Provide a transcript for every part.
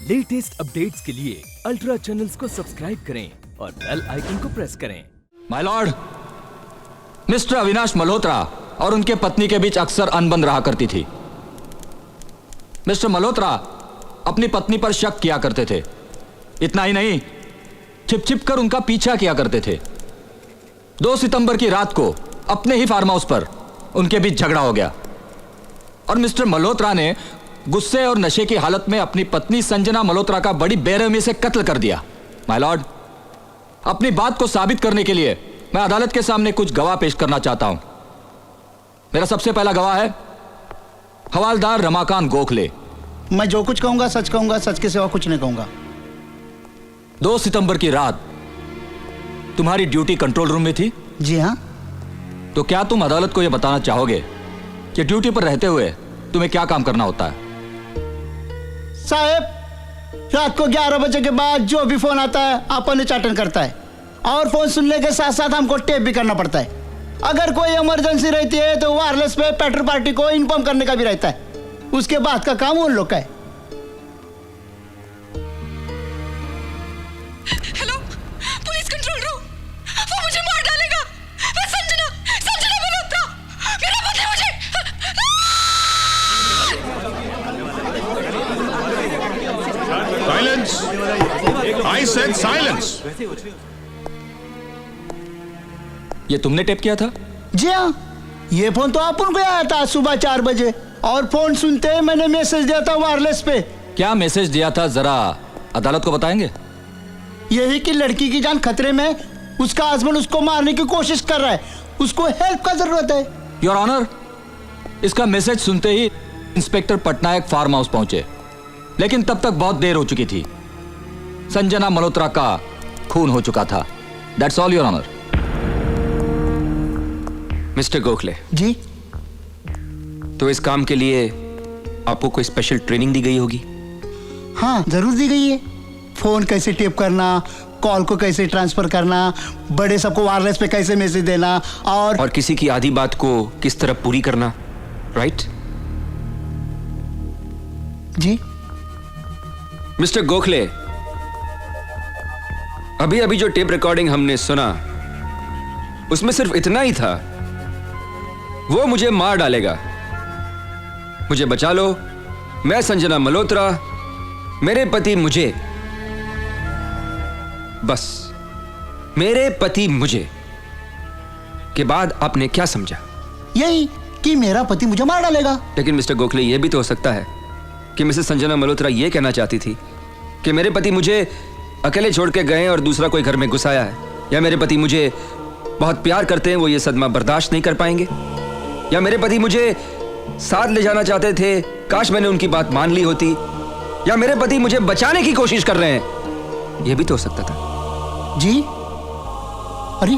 Latest updates के लिए ultra channels को सब्सक्राइब करें और बेल आइकन को प्रेस करें। My Lord, mister Avinash Malhotra और उनके पत्नी के बीच अक्सर अनबन रहा करती थी। मिस्टर मल्होत्रा अपनी पत्नी पर शक किया करते थे। इतना ही नहीं, छिप छिप कर उनका पीछा किया करते थे। 2 सितंबर की रात को अपने ही फार्म हाउस पर उनके बीच झगड़ा हो गया और मिस्टर मल्होत्रा ने गुस्से और नशे की हालत में अपनी पत्नी संजना मल्होत्रा का बड़ी बेरहमी से कत्ल कर दिया। माय लॉर्ड, अपनी बात को साबित करने के लिए मैं अदालत के सामने कुछ गवाह पेश करना चाहता हूं। मेरा सबसे पहला गवाह है हवालदार रमाकांत गोखले। मैं जो कुछ कहूंगा सच कहूंगा, सच के सिवा कुछ नहीं कहूंगा। 2 सितंबर की रात तुम्हारी ड्यूटी कंट्रोल रूम में थी? जी हाँ। तो क्या तुम अदालत को यह बताना चाहोगे कि ड्यूटी पर रहते हुए तुम्हें क्या काम करना होता है? साहब, रात को 11 बजे के बाद जो भी फोन आता है अपन उच्चाटन करता है और फोन सुनने के साथ साथ हमको टेप भी करना पड़ता है। अगर कोई इमरजेंसी रहती है तो वायरलेस पे पेट्रोल पार्टी को इन्फॉर्म करने का भी रहता है। उसके बाद का काम उन लोग का है। Hello, police control room. वो मुझे मार डालेगा। मैं संजना मल्होत्रा, मेरा पति मुझे। Silence! I said silence! यह तुमने टेप किया था? जी हाँ, ये फोन तो अपन को आया था सुबह 4 बजे और फोन सुनते ही मैंने मैसेज दिया था वायरलेस पे। क्या मैसेज दिया था, जरा अदालत को बताएंगे? यही कि लड़की की जान खतरे में, उसका हस्बैंड उसको मारने की कोशिश कर रहा है, उसको हेल्प का जरूरत है। योर ऑनर, इसका मैसेज सुनते ही इंस्पेक्टर पटनायक फार्म हाउस पहुंचे, लेकिन तब तक बहुत देर हो चुकी थी। संजना मल्होत्रा का खून हो चुका था। That's all your honour. Mister Gokhale ji, तो इस काम के लिए आपको कोई स्पेशल ट्रेनिंग दी गई होगी? हाँ जरूर दी गई है। फोन कैसे टेप करना, कॉल को कैसे ट्रांसफर करना, बड़े सबको वायरलेस पे कैसे मैसेज देना और किसी की आधी बात को किस तरह पूरी करना, राइट? जी मिस्टर गोखले, अभी अभी जो टेप रिकॉर्डिंग हमने सुना उसमें सिर्फ इतना ही था, वो मुझे मार डालेगा, मुझे बचा लो, मैं संजना मल्होत्रा, मेरे पति मुझे, बस मेरे पति मुझे के बाद आपने क्या समझा? यही कि मेरा पति मुझे मार डालेगा। लेकिन मिस्टर गोखले, यह भी तो हो सकता है कि मिसेस संजना मल्होत्रा यह कहना चाहती थी कि मेरे पति मुझे अकेले छोड़ के गए और दूसरा कोई घर में घुस आया है, या मेरे पति मुझे बहुत प्यार करते हैं, वो ये सदमा बर्दाश्त नहीं कर पाएंगे, या मेरे पति मुझे साथ ले जाना चाहते थे, काश मैंने उनकी बात मान ली होती, या मेरे पति मुझे बचाने की कोशिश कर रहे हैं। यह भी तो हो सकता था। जी, अरे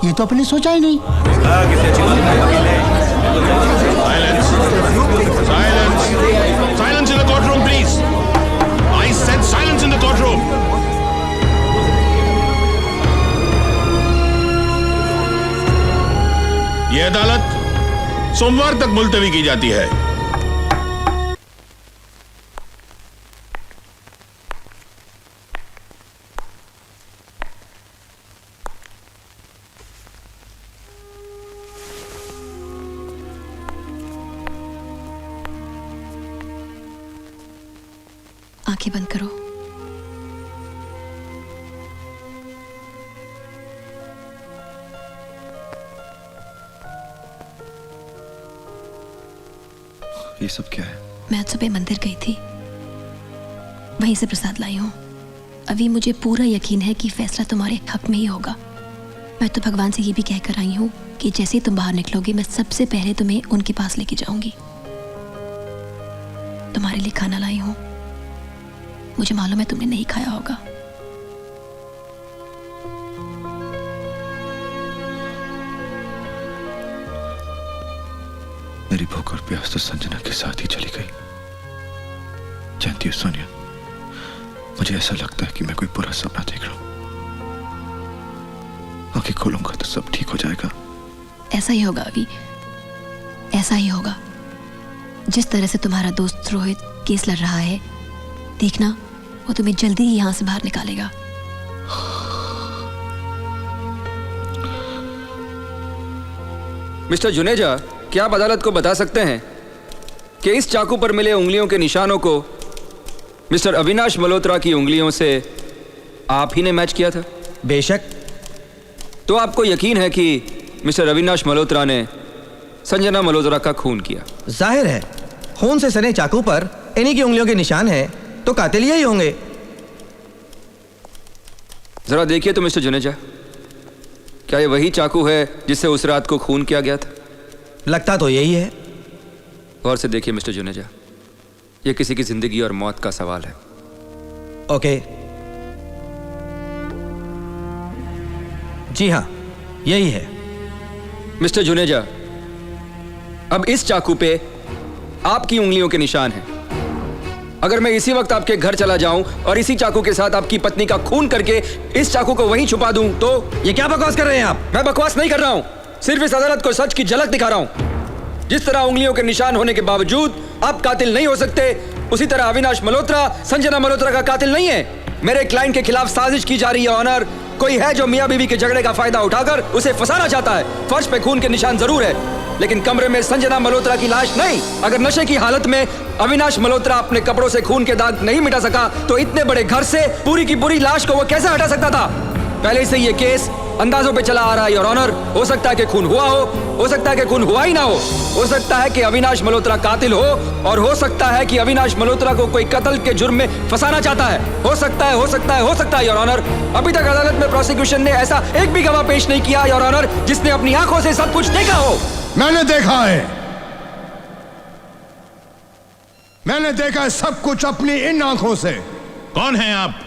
ये तो अपने सोचा ही नहीं। Silence in the courtroom, please. I said silence in the courtroom. यह अदालत सोमवार तक मुलतवी की जाती है। आंखें बंद करो। ये सब क्या है? मैं आज सुबह मंदिर गई थी, वहीं से प्रसाद लाई हूं। अभी मुझे पूरा यकीन है कि फैसला तुम्हारे हक में ही होगा। मैं तो भगवान से ये भी कहकर आई हूं कि जैसे ही तुम बाहर निकलोगे मैं सबसे पहले तुम्हें उनके पास लेके जाऊंगी। तुम्हारे लिए खाना लाई हूं, मुझे मालूम है तुमने नहीं खाया होगा। मेरी भूख और प्यास तो संजना के साथ ही चली गई। जानती हो सोनिया, मुझे ऐसा लगता है कि मैं कोई बुरा सपना देख रहा हूं। आंखें खोलूंगा तो सब ठीक हो जाएगा। ऐसा ही होगा अभी, ऐसा ही होगा। जिस तरह से तुम्हारा दोस्त रोहित केस लड़ रहा है, देखना वो तुम्हें जल्दी ही यहाँ से बाहर निकालेगा। मिस्टर जुनेजा, क्या आप अदालत को बता सकते हैं कि इस चाकू पर मिले उंगलियों के निशानों को मिस्टर अविनाश मल्होत्रा की उंगलियों से आप ही ने मैच किया था? बेशक। तो आपको यकीन है कि मिस्टर अविनाश मल्होत्रा ने संजना मल्होत्रा का खून किया? जाहिर है, खून से सने चाकू पर इन्हीं की उंगलियों के निशान हैं, तो कातिल यही होंगे। जरा देखिए तो मिस्टर जुनेजा, क्या ये वही चाकू है जिससे उस रात को खून किया गया था? लगता तो यही है। गौर से देखिए मिस्टर जुनेजा, ये किसी की जिंदगी और मौत का सवाल है। ओके, जी हाँ, यही है। मिस्टर जुनेजा, अब इस चाकू पे आपकी उंगलियों के निशान हैं। अगर मैं इसी वक्त आपके घर चला जाऊं और इसी चाकू के साथ आपकी पत्नी का खून करके इस चाकू को वहीं छुपा दूं तो? ये क्या बकवास कर रहे हैं आप? मैं बकवास नहीं कर रहा हूं, सिर्फ इस अदालत को सच की झलक दिखा रहा हूं। जिस तरह उंगलियों के निशान होने के बावजूद आप कातिल नहीं हो सकते, उसी तरह अविनाश मल्होत्रा संजना मल्होत्रा का कातिल नहीं है। मेरे क्लाइंट के खिलाफ साजिश की जा रही है ऑनर। कोई है जो मियां बीवी के झगड़े का फायदा उठाकर उसे फंसाना चाहता है। फर्श पे खून के निशान जरूर है, लेकिन कमरे में संजना मल्होत्रा की लाश नहीं। अगर नशे की हालत में अविनाश मल्होत्रा अपने कपड़ों से खून के दाग नहीं मिटा सका, तो इतने बड़े घर से पूरी की पूरी लाश को वो कैसे हटा सकता था? पहले से ये केस अंदाजों पे चला आ रहा है योर ऑनर। हो सकता है कि खून हुआ हो सकता है कि खून हुआ ही ना हो सकता है कि अविनाश मल्होत्रा कातिल हो, और हो सकता है कि अविनाश मल्होत्रा को कोई कत्ल के जुर्म में फंसाना चाहता है। हो सकता है योर ऑनर। अभी तक अदालत में प्रोसिक्यूशन ने ऐसा एक भी गवाह पेश नहीं किया योर ऑनर जिसने अपनी आंखों से सब कुछ देखा हो। मैंने देखा है सब कुछ अपनी इन आंखों से। कौन है आप?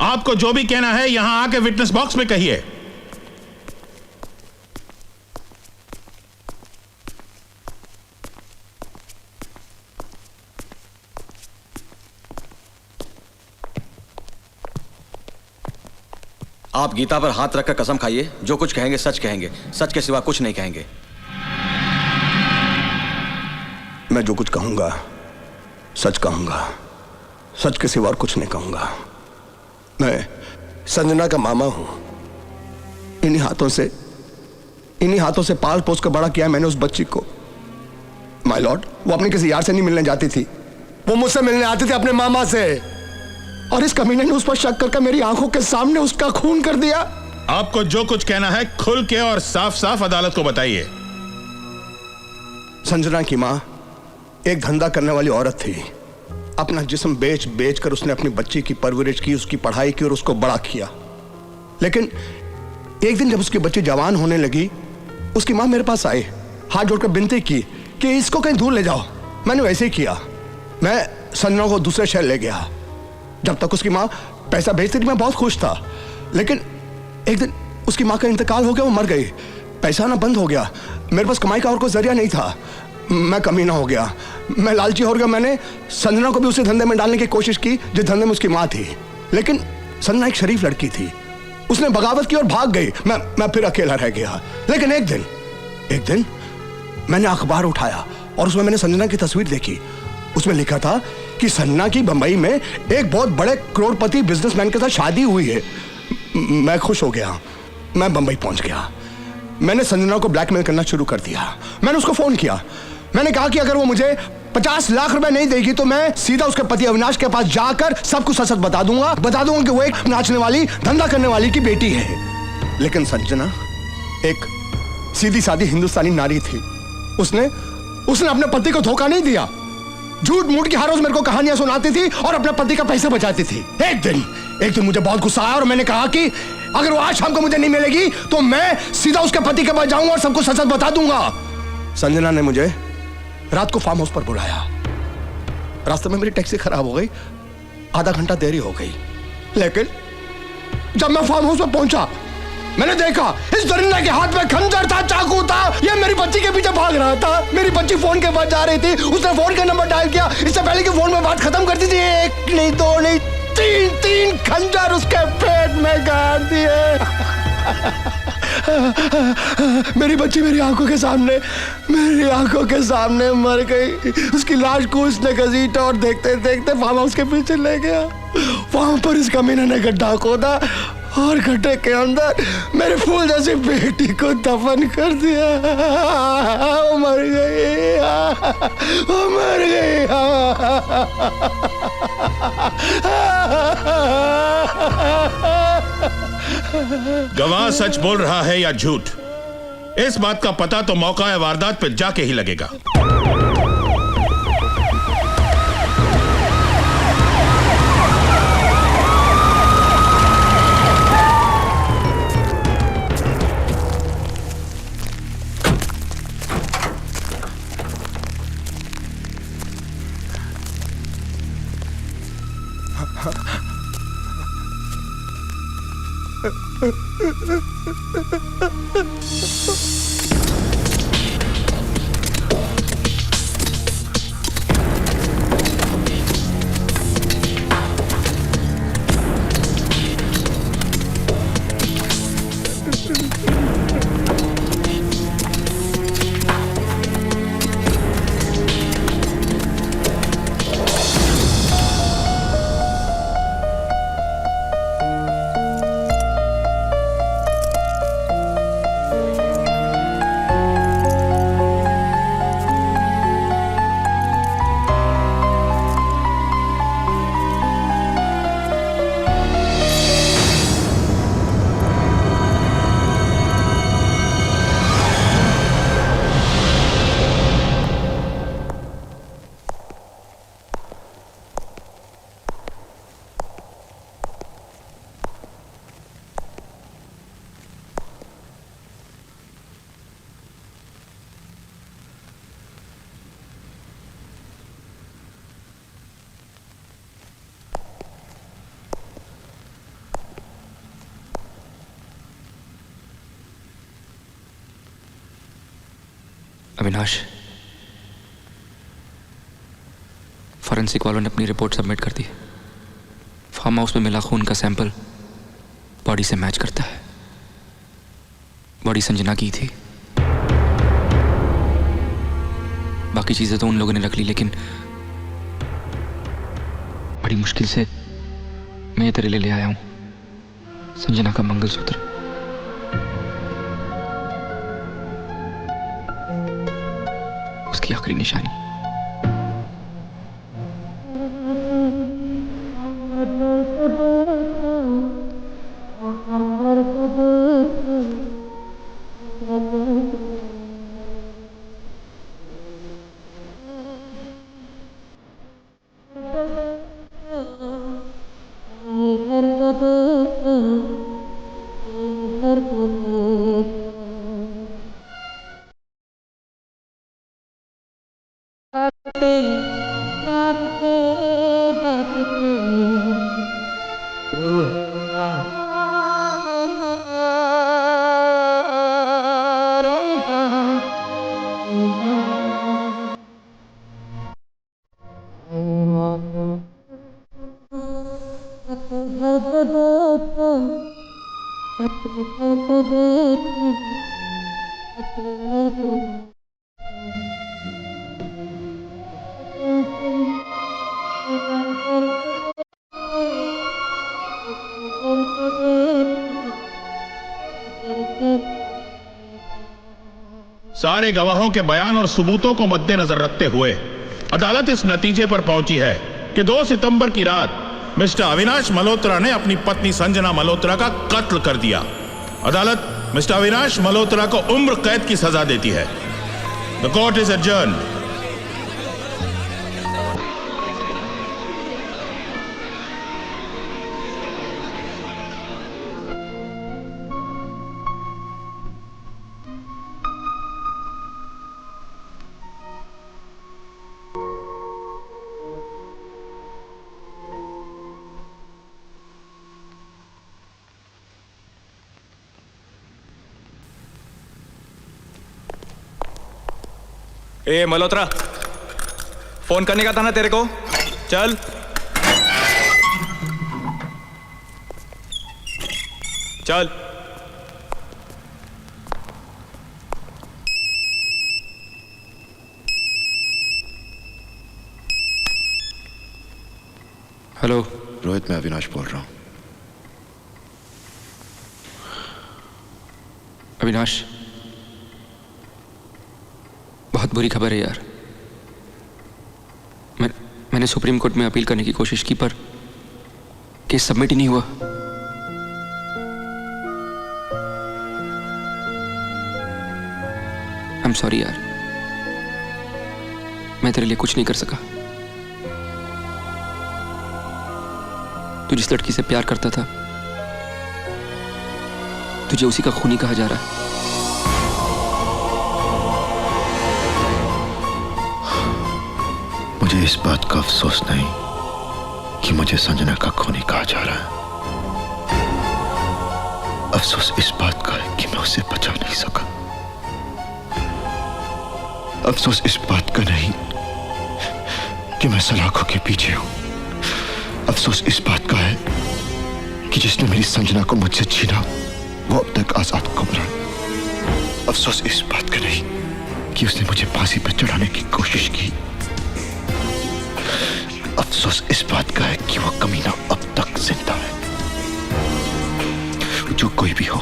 आपको जो भी कहना है यहां आके विटनेस बॉक्स में कहिए। आप गीता पर हाथ रखकर कसम खाइए, जो कुछ कहेंगे सच कहेंगे, सच के सिवा कुछ नहीं कहेंगे। मैं जो कुछ कहूंगा सच कहूंगा, सच के सिवा और कुछ नहीं कहूंगा। मैं संजना का मामा हूं। इन्हीं हाथों से पाल पोस कर बड़ा किया मैंने उस बच्ची को। माय लॉर्ड, वो अपने किसी यार से नहीं मिलने जाती थी, वो मुझसे मिलने आती थी अपने मामा से। और इस कमीने ने उस पर शक करके मेरी आंखों के सामने उसका खून कर दिया। आपको जो कुछ कहना है खुल के और साफ साफ अदालत को बताइए। संजना की मां एक धंधा करने वाली औरत थी। अपना जिस्म बेच कर उसने अपनी बच्ची की परवरिश की, उसकी पढ़ाई की और उसको बड़ा किया। लेकिन एक दिन जब उसकी बच्ची जवान होने लगी, उसकी मां मेरे पास आई, हाथ जोड़कर विनती की कि इसको कहीं दूर ले जाओ। मैंने वैसे ही किया। मैं संजना को दूसरे शहर ले गया। जब तक उसकी मां पैसा भेजती थी मैं बहुत खुश था, लेकिन एक दिन उसकी मां का इंतकाल हो गया, वो मर गई। पैसा ना बंद हो गया, मेरे पास कमाई का और कोई जरिया नहीं था। मैं कमीना हो गया, मैं लालची हो गया। मैंने संजना को भी उसी धंधे में डालने की कोशिश की जिस धंधे में उसकी मां थी, लेकिन संजना एक शरीफ लड़की थी, उसने बगावत की और भाग गई। मैं फिर अकेला रह गया। लेकिन एक दिन मैंने अखबार उठाया और उसमें मैंने संजना की तस्वीर देखी। उसमें लिखा था कि संजना की बंबई में एक बहुत बड़े करोड़पति बिजनेसमैन के साथ शादी हुई है। मैं खुश हो गया, मैं बंबई पहुंच गया। मैंने संजना को ब्लैकमेल करना शुरू कर दिया। मैंने उसको फोन किया, मैंने कहा कि अगर वो मुझे 50 लाख रुपए नहीं देगी तो मैं सीधा उसके पति अविनाश के पास जाकर सब कुछ सच बता दूंगा कि वो एक नाचने वाली, धंधा करने वाली की बेटी है। लेकिन संजना एक सीधी सादी हिंदुस्तानी नारी थी। उसने अपने पति को धोखा नहीं दिया। झूठ मूठ की हर रोज मेरे को कहानियां सुनाती थी और अपने पति का पैसा बचाती थी। एक दिन मुझे बहुत गुस्सा आया और मैंने कहा कि अगर वो आज शाम को मुझे नहीं मिलेगी तो मैं सीधा उसके पति के पास जाऊंगा और सबको सच बता दूंगा। संजना ने मुझे रात को फार्म हाउस पर बुलाया। रास्ते में मेरी टैक्सी खराब हो गई, आधा घंटा देरी हो गई। लेकिन जब मैं फार्म हाउस पर पहुंचा, मैंने देखा इस दरिंदा के हाथ में खंजर था, चाकू था। ये मेरी बच्ची के पीछे भाग रहा था। मेरी बच्ची फोन के पास जा रही थी, उसने फोन का नंबर डायल किया। इससे पहले कि फोन में बात खत्म करती थी, एक नहीं दो नहीं तीन खंजर उसके पेट में गाड़ दिए। मेरी बच्ची मेरी आंखों के सामने मर गई। उसकी लाश को उसने घसीटा और देखते देखते फार्म हाउस के पीछे ले गया। वहां पर इस कमीने ने गड्ढा खोदा और गड्ढे के अंदर मेरे फूल जैसी बेटी को दफन कर दिया। वो मर गई, वो मर गई। गवाह सच बोल रहा है या झूठ, इस बात का पता तो मौका वारदात पे जाके ही लगेगा। अविनाश, फॉरेंसिक वालों ने अपनी रिपोर्ट सबमिट कर दी। फार्म हाउस में मिला खून का सैंपल बॉडी से मैच करता है। बॉडी संजना की थी। बाकी चीजें तो उन लोगों ने रख ली, लेकिन बड़ी मुश्किल से मैं तेरे लिए ले आया हूं संजना का मंगलसूत्र। उसकी आखिरी निशानी। सारे गवाहों के बयान और सबूतों को मद्देनजर रखते हुए अदालत इस नतीजे पर पहुंची है कि 2 सितंबर की रात मिस्टर अविनाश मल्होत्रा ने अपनी पत्नी संजना मल्होत्रा का कत्ल कर दिया। अदालत मिस्टर अविनाश मल्होत्रा को उम्र कैद की सजा देती है। The court is adjourned. A Malhotra, phone करने का था ना तेरे को? चल। चल। हेलो रोहित, मैं अविनाश बोल रहा हूँ। अविनाश, बहुत बुरी खबर है यार। मैंने सुप्रीम कोर्ट में अपील करने की कोशिश की पर केस सबमिट ही नहीं हुआ। आई एम सॉरी यार, मैं तेरे लिए कुछ नहीं कर सका। तू जिस लड़की से प्यार करता था तुझे उसी का खूनी कहा जा रहा है। मुझे इस बात का अफसोस नहीं कि मुझे संजना का खूनी कहा जा रहा है। अफसोस इस बात का है कि मैं उसे बचा नहीं सका। अफसोस इस बात का नहीं कि मैं सलाखों के पीछे हूं। अफसोस इस बात का है कि जिसने मेरी संजना को मुझसे छीना वो अब तक आजाद घूम रहा है। अफसोस इस बात का नहीं कि उसने मुझे फांसी पर चढ़ाने की कोशिश की। अफसोस इस बात का है कि वो कमीना अब तक जिंदा है। जो कोई भी हो,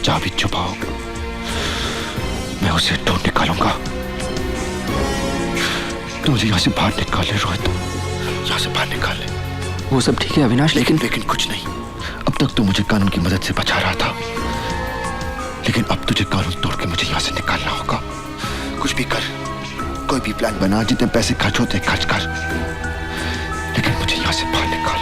जहां भी छुपा हो, मैं उसे ढूंढ निकालूंगा। तो मुझे यहां से बाहर निकाल ले रोहित, यहां से बाहर निकाल ले। वो सब ठीक है अविनाश, लेकिन कुछ नहीं। अब तक तो मुझे कानून की मदद से बचा रहा था, लेकिन अब तुझे कानून तोड़ के मुझे यहां से निकालना होगा। कुछ भी कर, कोई भी प्लान बना, जितने पैसे खर्च होते खर्च कर, लेकिन मुझे यहां से बाहर निकाल।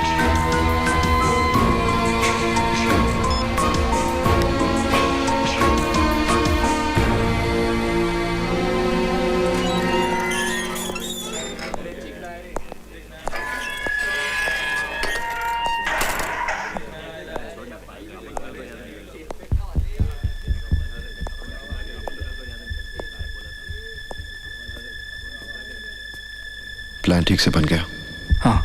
प्लान ठीक से बन गया? हाँ,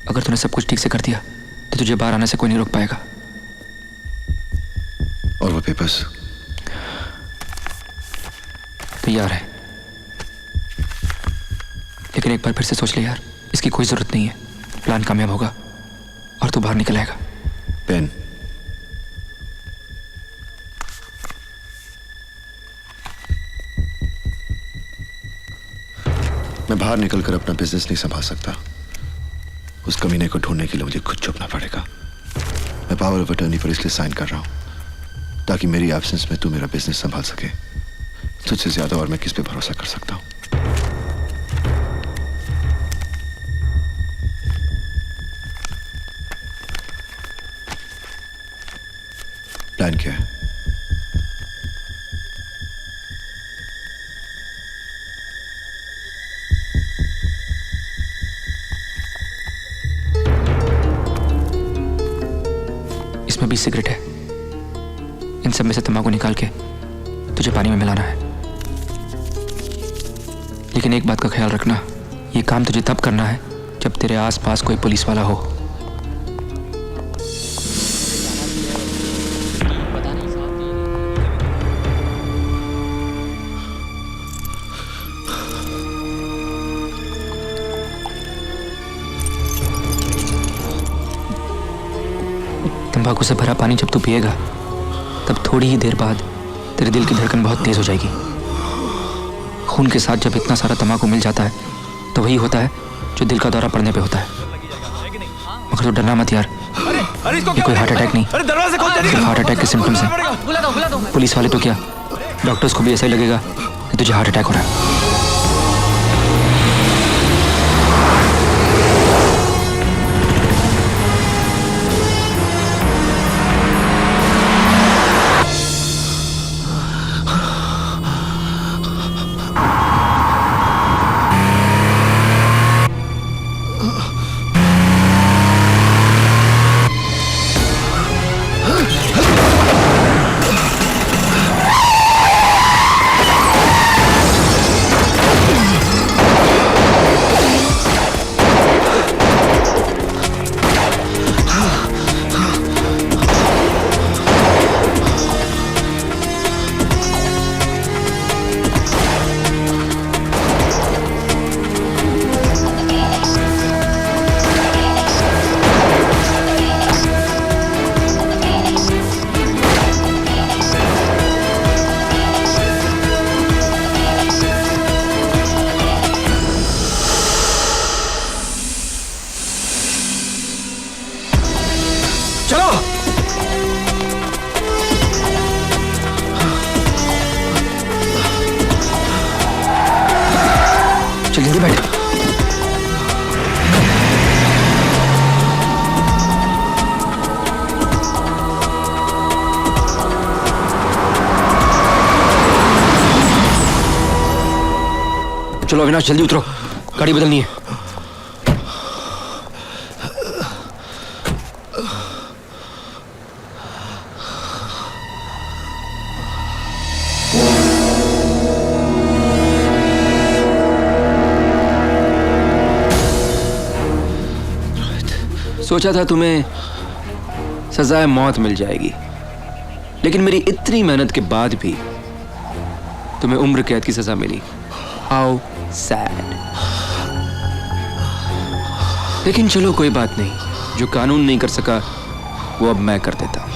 अगर तूने सब कुछ ठीक से कर दिया तो तुझे बाहर आने से कोई नहीं रोक पाएगा। और वो पेपर्स तैयार है, लेकिन एक बार फिर से सोच ले यार, इसकी कोई जरूरत नहीं है। प्लान कामयाब होगा और तू बाहर निकल आएगा। पेन। मैं बाहर निकलकर अपना बिजनेस नहीं संभाल सकता। उस कमीने को ढूंढने के लिए मुझे खुद छुपना पड़ेगा। मैं पावर ऑफ अटर्नी पर इसलिए साइन कर रहा हूं ताकि मेरी एब्सेंस में तू मेरा बिजनेस संभाल सके। तुझसे ज्यादा और मैं किस पे भरोसा कर सकता हूं? प्लान क्या है? इसमें 20 सिगरेट है। इन सब में से तंबाकू निकाल के तुझे पानी में मिलाना है। लेकिन एक बात का ख्याल रखना, ये काम तुझे तब करना है जब तेरे आसपास कोई पुलिस वाला हो। तंबाकू से भरा पानी जब तू पिएगा तब थोड़ी ही देर बाद तेरे दिल की धड़कन बहुत तेज हो जाएगी। खून के साथ जब इतना सारा तंबाकू मिल जाता है तो वही होता है जो दिल का दौरा पड़ने पे होता है। मगर तो डरना मत यार, ये कोई हार्ट अटैक नहीं, सिर्फ हार्ट अटैक के सिम्टम्स हैं। पुलिस वाले तो क्या, डॉक्टर्स को भी ऐसा ही लगेगा कि तुझे हार्ट अटैक हो रहा है। चलो अविनाश जल्दी उतरो, गाड़ी बदलनी है। सोचा था तुम्हें सजाए मौत मिल जाएगी, लेकिन मेरी इतनी मेहनत के बाद भी तुम्हें उम्र कैद की सजा मिली। How sad. लेकिन चलो कोई बात नहीं, जो कानून नहीं कर सका वो अब मैं कर देता हूं।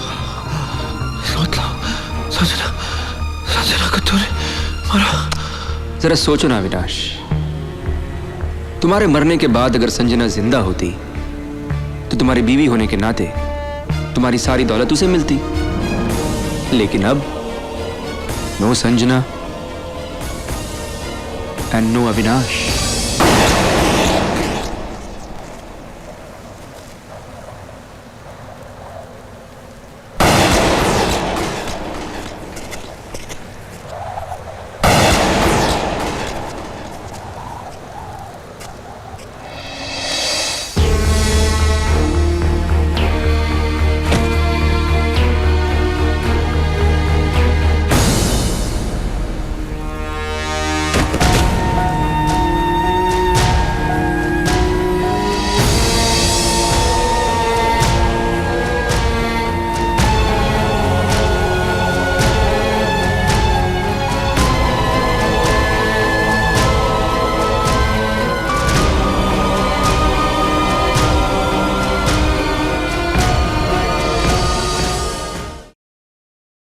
जरा सोचो ना अविनाश, तुम्हारे मरने के बाद अगर संजना जिंदा होती तो तुम्हारी बीवी होने के नाते तुम्हारी सारी दौलत उसे मिलती, लेकिन अब no Sanjana and no Avinash.